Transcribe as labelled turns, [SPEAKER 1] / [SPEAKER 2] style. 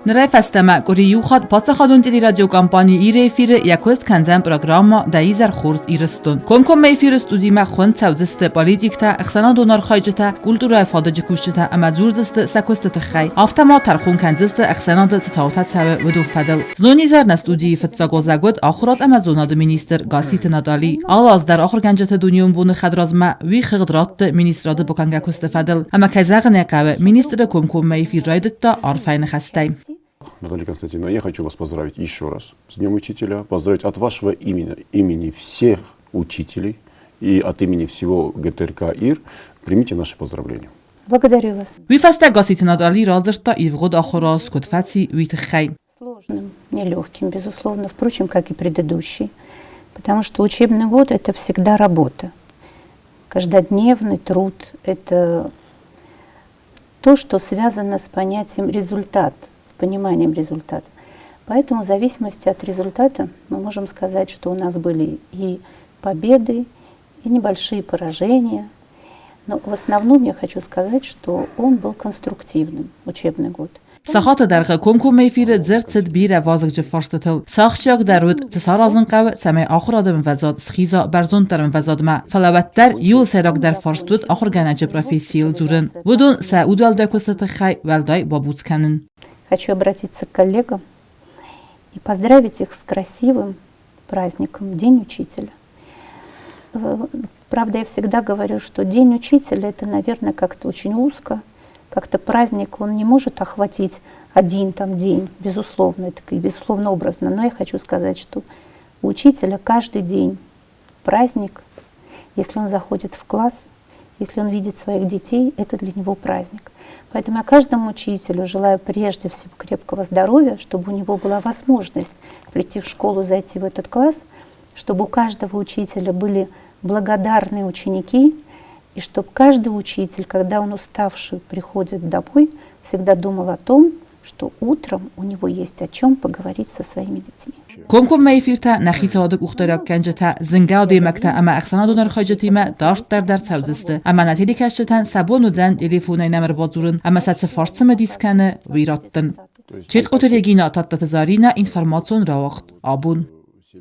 [SPEAKER 1] Нрай фастама курию хад паца хадун телерадио компании ире эфире якост канзан программа даизар хурс ирстон. Комком эфир студима хон цавзсте политикта ахсана донар хайжта культура фадаж кушта амазурзсте сакостте хай. Автома тархун канзсте ахсана да цаутат саве вдуф падал. Знонизар на студии фатсагозагод ахрат амазонад министр гасит надали. Алаз дар ахр канжта дуниум бун хадразма ви خدرات министрады буканга кустфадал. Ама казагне каве министр комком эфир райдта арфайн хастай.
[SPEAKER 2] Наталья Константиновна, я хочу вас поздравить еще раз с Днем Учителя, поздравить от вашего имени всех учителей и от имени всего ГТРК ИР. Примите наши поздравления.
[SPEAKER 3] Благодарю вас. Сложным, нелегким, безусловно, впрочем, как и предыдущий, потому что учебный год – это всегда работа. Каждодневный труд – это то, что связано с понятием результат, с пониманием результата. Поэтому в зависимости от результата мы можем сказать, что у нас были и победы, и небольшие поражения. Но в основном я хочу сказать, что он был конструктивным, учебный год.
[SPEAKER 1] ساخت درخه کمکم میفیر زرت بیر وازق جفرستتل ساخشاق درود تسارازن قو سمع آخر آدم وزاد سخیزا برزون درم وزاد ما فلوتر یول سراغ در فرستود آخر گنج профессиил زورن ودون سعودال دکوست خی ولدای بابوت کنن.
[SPEAKER 3] Хочу обратиться к коллегам и поздравить их с красивым праздником День Учителя. Правда, я всегда говорю, что День Учителя это, наверное, как-то очень узко. Как-то праздник, он не может охватить один там день, безусловно, это безусловно образно. Но я хочу сказать, что у учителя каждый день праздник. Если он заходит в класс, если он видит своих детей, это для него праздник. Поэтому я каждому учителю желаю прежде всего крепкого здоровья, чтобы у него была возможность прийти в школу, зайти в этот класс, чтобы у каждого учителя были благодарные ученики, и чтобы каждый учитель, когда он уставший приходит домой, всегда думал о том, что утром у него есть о чем поговорить со своими детьми.
[SPEAKER 1] Комком мейфирта нахитадок ухтарак канжата зингауди макта ама ахсана донар хajatima дарт дар цавзсте ама натили каштан сабону дан телефонай номер базурун ама сац фарцма дискане вираттын. Чет котелегина татта зарина информацион равахт абун.